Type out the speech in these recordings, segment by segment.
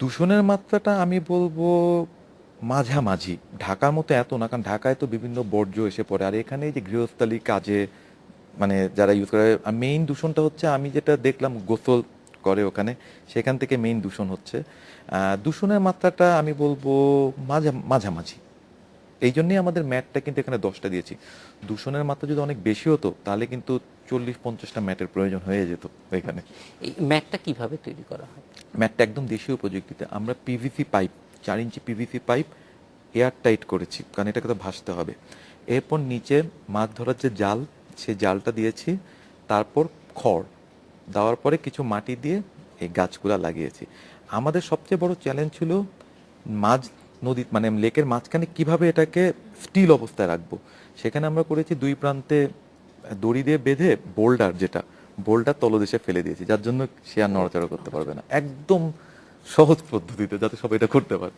দূষণের মাত্রাটা আমি বলবো মাঝামাঝি। ঢাকার মতো এত না, কারণ ঢাকায় তো বিভিন্ন বর্জ্য এসে পড়ে। আর এখানে এই যে গৃহস্থালী কাজে মানে যারা ইউজ করে, মেইন দূষণটা হচ্ছে আমি যেটা দেখলাম গোসল করে ওখানে, সেখান থেকে মেইন দূষণ হচ্ছে। দূষণের মাত্রাটা আমি বলবো মাঝামাঝি। এই জন্যই আমাদের ম্যাটটা কিন্তু এখানে 10টা দিয়েছি। দূষণের মাত্রা যদি অনেক বেশি হতো তাহলে কিন্তু 40-50টা ম্যাটের প্রয়োজন হয়ে যেত এখানে। এই ম্যাটটা কিভাবে তৈরি করা হয়? ম্যাটটা একদম দেশীয় প্রযুক্তিতে আমরা পিভিসি পাইপ, 4 ইঞ্চি পিভিসি পাইপ এয়ার টাইট করেছি, কারণ এটাকে তো ভাসতে হবে। এরপর নিচে মাছ ধরার যে জাল, সেই জালটা দিয়েছি। তারপর খড় দেওয়ার পরে কিছু মাটি দিয়ে এই গাছগুলা লাগিয়েছি। আমাদের সবচেয়ে বড় চ্যালেঞ্জ ছিল মাঝ নদী মানে লেকের মাঝখানে কিভাবে এটাকে স্টিল অবস্থায় রাখবো। সেখানে আমরা করেছি দুই প্রান্তে দড়ি দিয়ে বেঁধে বোল্ডার, যেটা বোল্ডার তলদেশে ফেলে দিয়েছি, যার জন্য সে আর নড়াচড়া করতে পারবে না। একদম সহজ পদ্ধতিতে যাতে সবাই এটা করতে পারে।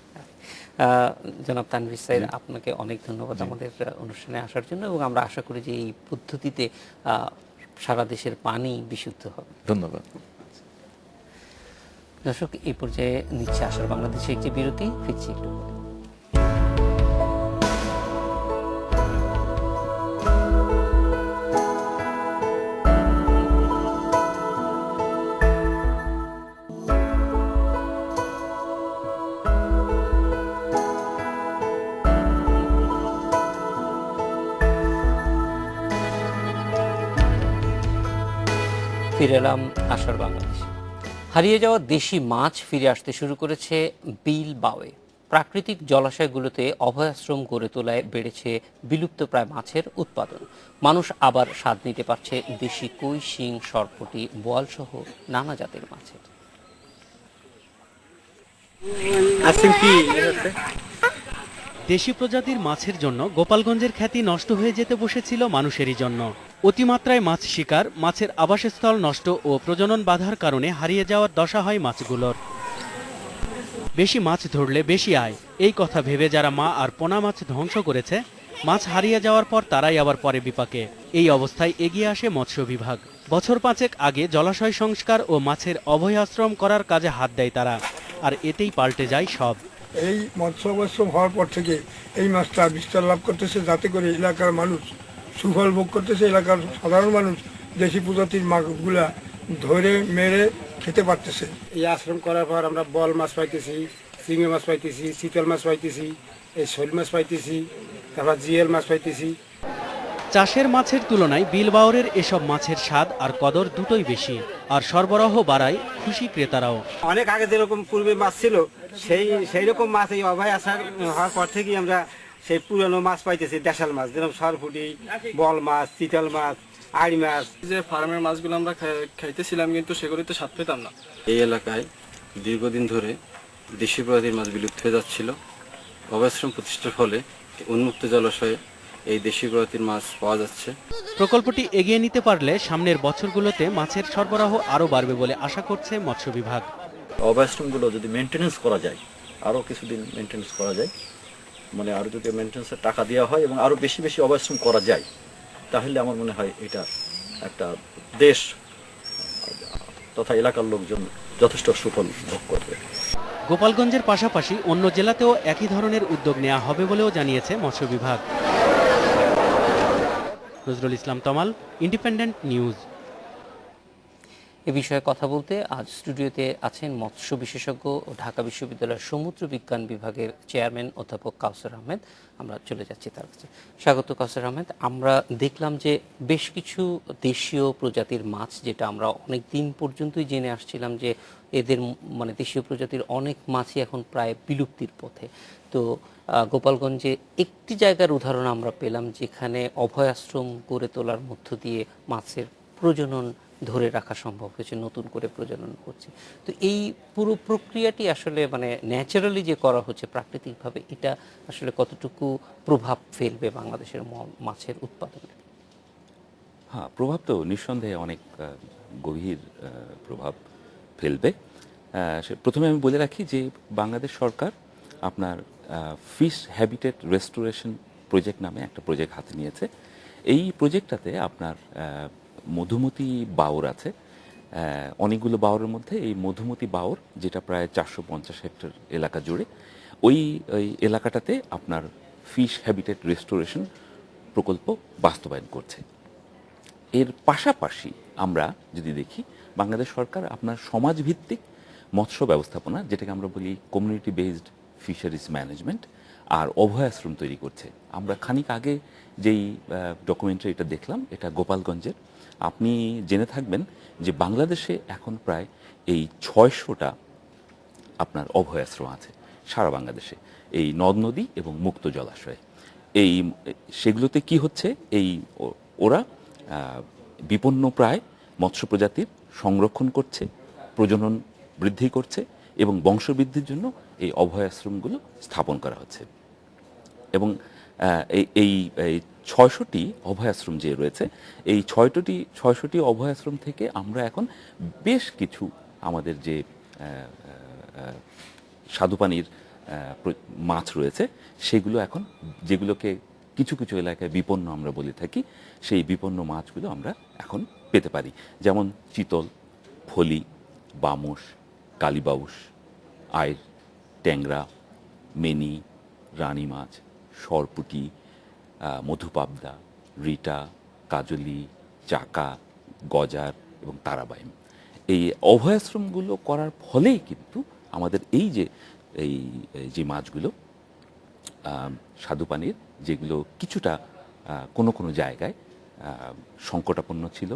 আহ, জনাব তানভীর স্যার, আপনাকে অনেক ধন্যবাদ আমাদের অনুষ্ঠানে আসার জন্য, এবং আমরা আশা করি যে এই পদ্ধতিতে সারা দেশের পানি বিশুদ্ধ হবে। ধন্যবাদ। দর্শক, এই পর্যায়ে নিচ্ছে আসার বাংলাদেশে একটি বিরতি, ফিরছি একটু পরে। ফিরে এলাম আসার বাংলাদেশে। হারিয়ে যাওয়া দেশি মাছ ফিরে আসতে শুরু করেছে বিল বাওয়ে। প্রাকৃতিক জলাশয়গুলোতে অভয়াশ্রম গড়ে তোলায় বেড়েছে বিলুপ্তপ্রায় মাছের উৎপাদন। মানুষ আবার স্বাদ নিতে পারছে দেশি কই, শিং, সরপুঁটি, বোয়াল সহ নানা জাতের মাছের। দেশি প্রজাতির মাছের জন্য গোপালগঞ্জের খ্যাতি নষ্ট হয়ে যেতে বসেছিল মানুষেরই জন্য। অতিমাত্রায় মাছ শিকার, মাছের আবাসস্থল নষ্ট ও প্রজনন বাধার কারণে হারিয়ে যাওয়ার দশা হয় মাছগুলোর। বেশি মাছ ধরলে বেশি আয়, এই কথা ভেবে যারা মা আর পোনা মাছ ধ্বংস করেছে, মাছ হারিয়ে যাওয়ার পর তারাই আবার পরে বিপাকে। এই অবস্থায় এগিয়ে আসে মৎস্য বিভাগ। বছর 5 আগে জলাশয় সংস্কার ও মাছের অভয়াশ্রম করার কাজে হাত দেয় তারা, আর এতেই পাল্টে যায় সব। এই মৎস্য অবশ্রম হওয়ার পর থেকে এই মাছটা বিস্তার লাভ করতেছে, যাতে করে এলাকার মানুষ সুফল ভোগ করতেছে। এলাকার সাধারণ মানুষ দেশি প্রজাতির মাছগুলা ধরে মেরে খেতে পারতেছে। এই আশ্রম করার পর আমরা বল মাছ পাইতেছি, চিংড়ি মাছ পাইতেছি, চিতল মাছ পাইতেছি, এই শোল মাছ পাইতেছি, তারপর জিএল মাছ পাইতেছি। চাষের মাছের তুলনায় বিলবাওরের এসব মাছের স্বাদ আর কদর দুটোই বেশি, আর সরবরাহ বাড়ায় খুশি ক্রেতারাও। অনেক আগে যেরকম পূর্বে মাছ ছিল, সেই রকম মাছ এই অভয় আসার হওয়ার পর থেকেই আমরা সেই পুরানো মাছ পাইতেছি। দেশাল মাছ যেরকম সরপুটি, বল মাছ, চিতল মাছ, আড়ি মাছ। যে ফার্মের মাছগুলো আমরা খাইতেছিলাম, কিন্তু সেগুলিতে স্বাদ পেতাম না। এই এলাকায় দীর্ঘদিন ধরে দেশি প্রজাতির মাছ বিলুপ্ত হয়ে যাচ্ছিল। অভয়াশ্রম প্রতিষ্ঠার ফলে উন্মুক্ত জলাশয়ে এই দেশি প্রজাতির মাছ পাওয়া যাচ্ছে। প্রকল্পটি এগিয়ে নিতে পারলে সামনের বছরগুলোতে মাছের সরবরাহ আরও বাড়বে বলে আশা করছে মৎস্য বিভাগ। অভয়াশ্রমগুলো যদি মেনটেনেন্স করা যায়, আরও কিছুদিন মেনটেনেন্স করা যায়, মানে আরও যদি মেনটেন্সের টাকা দেওয়া হয় এবং আরও বেশি বেশি অভয়াশ্রম করা যায়, তাহলে আমার মনে হয় এটা একটা দেশ তথা এলাকার লোকজন যথেষ্ট সুফল ভোগ করবে। গোপালগঞ্জের পাশাপাশি অন্য জেলাতেও একই ধরনের উদ্যোগ নেওয়া হবে বলেও জানিয়েছে মৎস্য বিভাগ। নজরুল ইসলাম তমাল, ইন্ডিপেন্ডেন্ট নিউজ। এ বিষয়ে কথা বলতে আজ স্টুডিওতে আছেন মৎস্য বিশেষজ্ঞ ও ঢাকা বিশ্ববিদ্যালয়ের সমুদ্র বিজ্ঞান বিভাগের চেয়ারম্যান অধ্যাপক কাউসার আহমেদ। আমরা চলে যাচ্ছি তার কাছে। স্বাগত কাউসার আহমেদ। আমরা দেখলাম যে বেশ কিছু দেশীয় প্রজাতির মাছ, যেটা আমরা অনেক দিন পর্যন্তই জেনে আসছিলাম যে এদের মানে দেশীয় প্রজাতির অনেক মাছই এখন প্রায় বিলুপ্তির পথে। তো গোপালগঞ্জে একটি জায়গার উদাহরণ আমরা পেলাম, যেখানে অভয়াশ্রম গড়ে তোলার মধ্য দিয়ে মাছের প্রজনন ধরে রাখা সম্ভব হয়েছে, নতুন করে প্রজনন করছে। তো এই পুরো প্রক্রিয়াটি আসলে মানে ন্যাচারালি যে করা হচ্ছে প্রাকৃতিকভাবে, এটা আসলে কতটুকু প্রভাব ফেলবে বাংলাদেশের মাছের উৎপাদনে? হ্যাঁ, প্রভাব তো নিঃসন্দেহে অনেক গভীর প্রভাব ফেলবে। প্রথমে আমি বলে রাখি যে বাংলাদেশ সরকার আপনার ফিশ হ্যাবিটেট রেস্টোরেশন প্রজেক্ট নামে একটা প্রজেক্ট হাতে নিয়েছে। এই প্রজেক্টটাতে আপনার মধুমতি বাওর আছে, অনেকগুলো বাওরের মধ্যে এই মধুমতি বাওর, যেটা প্রায় 450 হেক্টর এলাকা জুড়ে, ওই এলাকাটাতে আপনার ফিশ হ্যাবিটেট রেস্টোরেশন প্রকল্প বাস্তবায়ন করছে। এর পাশাপাশি আমরা যদি দেখি, বাংলাদেশ সরকার আপনার সমাজভিত্তিক মৎস্য ব্যবস্থাপনা, যেটাকে আমরা বলি কমিউনিটি বেসড ফিশারিজ ম্যানেজমেন্ট, আর অভয়াশ্রম তৈরি করছে। আমরা খানিক আগে যেই ডকুমেন্টারিটা দেখলাম, এটা গোপালগঞ্জের। আপনি জেনে থাকবেন যে বাংলাদেশে এখন প্রায় এই 600টা আপনার অভয়াশ্রম আছে সারা বাংলাদেশে, এই নদ নদী এবং মুক্ত জলাশয়ে। এই সেগুলোতে কি হচ্ছে, ওরা বিপন্ন প্রায় মৎস্য প্রজাতির সংরক্ষণ করছে, প্রজনন বৃদ্ধি করছে এবং বংশবৃদ্ধির জন্য এই অভয়াশ্রমগুলো স্থাপন করা হচ্ছে। এবং এই 600টি অভয়াশ্রম যে রয়েছে, এই 600টি অভয়াশ্রম থেকে আমরা এখন বেশ কিছু আমাদের যে স্বাদুপানির মাছ রয়েছে, সেগুলো এখন, যেগুলোকে কিছু কিছু এলাকায় বিপন্ন আমরা বলে থাকি, সেই বিপন্ন মাছগুলো আমরা এখন পেতে পারি। যেমন চিতল, ফলি, বামস, কালীবাউস, আইর, ট্যাংরা, মেনি, রানী মাছ, সরপুটি, মধুপাবদা, রিটা, কাজলি, চাকা, গজার এবং তারাবাইম। এই অভয়াশ্রমগুলো করার ফলেই কিন্তু আমাদের এই যে মাছগুলো স্বাদুপানির, যেগুলো কিছুটা কোনো কোনো জায়গায় সংকটাপন্ন ছিল,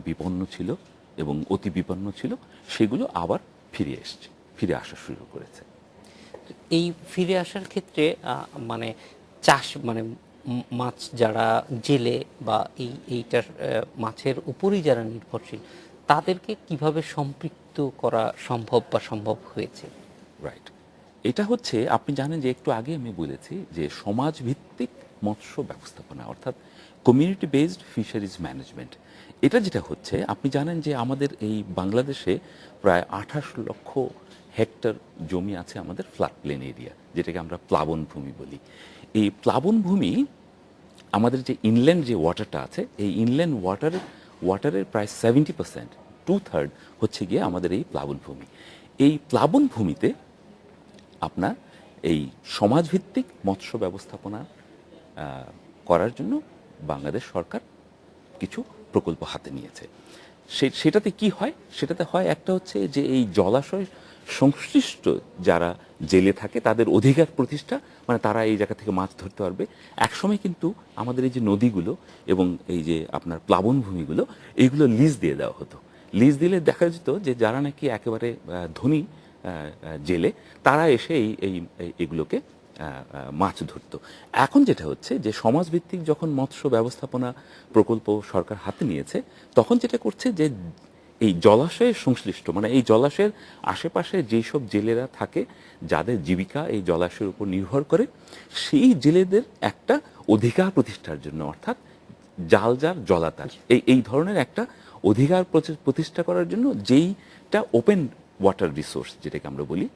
বিপন্ন ছিল এবং অতি বিপন্ন ছিল, সেগুলো আবার ফিরে আসা শুরু করেছে। এই ফিরে আসার ক্ষেত্রে মানে চাষ, মানে মাছ যারা জেলে বা এইটার মাছের উপরই যারা নির্ভরশীল, তাদেরকে কিভাবে সম্পৃক্ত করা সম্ভব বা সম্ভব হয়েছে? রাইট, এটা হচ্ছে, আপনি জানেন যে একটু আগে আমি বলেছি যে সমাজভিত্তিক মৎস্য ব্যবস্থাপনা, অর্থাৎ কমিউনিটি বেসড ফিশারিজ ম্যানেজমেন্ট। এটা যেটা হচ্ছে, আপনি জানেন যে আমাদের এই বাংলাদেশে প্রায় 28 লক্ষ হেক্টর জমি আছে আমাদের ফ্ল্যাট প্লেন এরিয়া, যেটাকে আমরা প্লাবন ভূমি বলি। এই প্লাবন ভূমি, আমাদের যে ইনল্যান্ড যে ওয়াটারটা আছে, এই ইনল্যান্ড ওয়াটারের প্রায় 70%, 2/3 হচ্ছে গিয়ে আমাদের এই প্লাবন ভূমি। এই প্লাবন ভূমিতে আপনার এই সমাজভিত্তিক মৎস্য ব্যবস্থাপনা করার জন্য বাংলাদেশ সরকার কিছু প্রকল্প হাতে নিয়েছে। সেটাতে কি হয়, সেটাতে হয় একটা হচ্ছে যে এই জলাশয় সংশ্লিষ্ট যারা জেলে থাকে তাদের অধিকার প্রতিষ্ঠা, মানে তারা এই জায়গা থেকে মাছ ধরতে পারবে। একসময় কিন্তু আমাদের এই যে নদীগুলো এবং এই যে আপনার প্লাবন ভূমিগুলো, এইগুলো লিজ দিয়ে দেওয়া হতো। লিজ দিলে দেখা যেত যে যারা নাকি একেবারে ধনী জেলে, তারা এসে এগুলোকে মাছ ধরত। এখন যেটা হচ্ছে যে সমাজভিত্তিক যখন মৎস্য ব্যবস্থাপনা প্রকল্প সরকার হাতে নিয়েছে, তখন যেটা করছে যে এই জলাশয়ের সংশ্লিষ্ট, মানে এই জলাশয়ের আশেপাশে যেসব জেলেরা থাকে, যাদের জীবিকা এই জলাশয়ের উপর নির্ভর করে, সেই জেলেদের একটা অধিকার প্রতিষ্ঠার জন্য, অর্থাৎ জাল জাল জলাতার, এই ধরনের একটা অধিকার প্রতিষ্ঠা করার জন্য, যেইটা ওপেন ওয়াটার রিসোর্স যেটাকে আমরা বলি,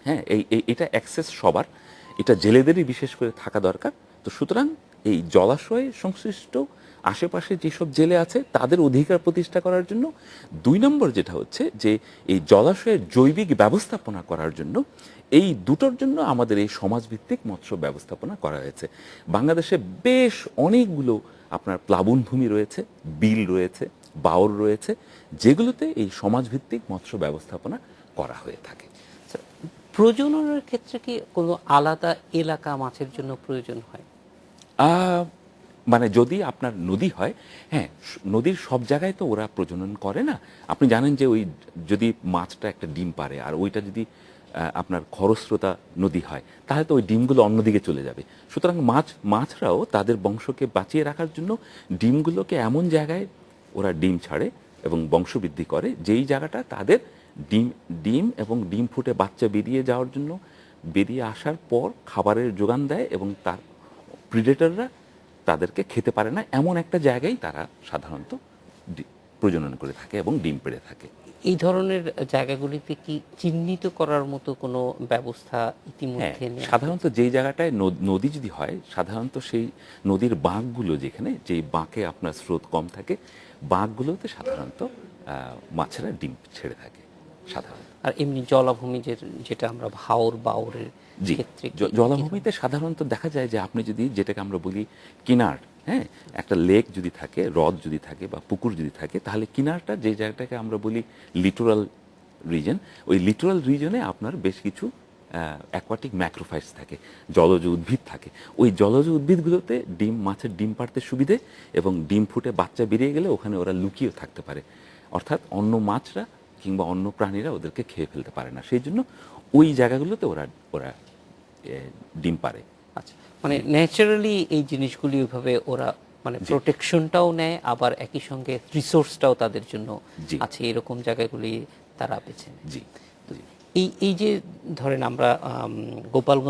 হ্যাঁ, এটা অ্যাক্সেস সবার, এটা জেলেদেরই বিশেষ করে থাকা দরকার। তো সুতরাং এই জলাশয়ে সংশ্লিষ্ট আশেপাশে যেসব জেলে আছে তাদের অধিকার প্রতিষ্ঠা করার জন্য, 2 নম্বর যেটা হচ্ছে যে এই জলাশয়ের জৈবিক ব্যবস্থাপনা করার জন্য, এই দুটোর জন্য আমাদের এই সমাজভিত্তিক মৎস্য ব্যবস্থাপনা করা হয়েছে। বাংলাদেশে বেশ অনেকগুলো আপনার প্লাবন ভূমি রয়েছে, বিল রয়েছে, বাওর রয়েছে, যেগুলোতে এই সমাজভিত্তিক মৎস্য ব্যবস্থাপনা করা হয়ে থাকে। প্রজননের ক্ষেত্রে কি কোনো আলাদা এলাকা মাছের জন্য প্রয়োজন হয়? মানে যদি আপনার নদী হয়, হ্যাঁ, নদীর সব জায়গায় তো ওরা প্রজনন করে না। আপনি জানেন যে ওই যদি মাছটা একটা ডিম পারে, আর ওইটা যদি আপনার খরস্রোতা নদী হয়, তাহলে তো ওই ডিমগুলো অন্যদিকে চলে যাবে। সুতরাং মাছরাও তাদের বংশকে বাঁচিয়ে রাখার জন্য ডিমগুলোকে এমন জায়গায় ওরা ডিম ছাড়ে এবং বংশবৃদ্ধি করে, যেই জায়গাটা তাদের ডিম এবং ডিম ফুটে বাচ্চা বেরিয়ে আসার পর খাবারের যোগান দেয় এবং তার প্রিডেটররা তাদেরকে খেতে পারে না, এমন একটা জায়গায় তারা সাধারণত প্রজনন করে থাকে এবং ডিম পেড়ে থাকে। এই ধরনের জায়গাগুলিতে কি চিহ্নিত করার মতো কোনো ব্যবস্থা হ্যাঁ, ইতিমধ্যে নেওয়া সাধারণত যেই জায়গাটায় নদী যদি হয়, সাধারণত সেই নদীর বাঁকগুলো যেখানে, যেই বাঁকে আপনার স্রোত কম থাকে, বাঁকগুলোতে সাধারণত মাছেরা ডিম ছেড়ে থাকে সাধারণত। আর এমনি জলাভূমি যেটা আমরা হাওর বাওরের জি, ক্ষেত্রে জলাভূমিতে সাধারণত দেখা যায় যে আপনি যদি, যেটাকে আমরা বলি কিনার, হ্যাঁ, একটা লেক যদি থাকে, হ্রদ যদি থাকে বা পুকুর যদি থাকে, তাহলে কিনারটা, যে জায়গাটাকে আমরা বলি লিটোরাল রিজন, ওই লিটোরাল রিজনে আপনার বেশ কিছু অ্যাকোয়াটিক ম্যাক্রোফাইটস থাকে, জলজ উদ্ভিদ থাকে। ওই জলজ উদ্ভিদগুলোতে মাছের ডিম পাড়তে সুবিধে, এবং ডিম ফুটে বাচ্চা বেরিয়ে গেলে ওখানে ওরা লুকিয়েও থাকতে পারে, অর্থাৎ অন্য মাছরা কিংবা অন্য প্রাণীরা ওদেরকে খেয়ে ফেলতে পারে না, সেই জন্য ওই জায়গাগুলোতে ওরা ডিম পারে। আচ্ছা, মানে ন্যাচারালি এই জিনিসগুলি ওইভাবে ওরা মানে প্রোটেকশনটাও নেয়, আবার একই সঙ্গে রিসোর্সটাও তাদের জন্য জি। আছে, এরকম জায়গাগুলি তারা বেছে নেয়। জি, এই যে ধরেন আমরা গোপালগঞ্জ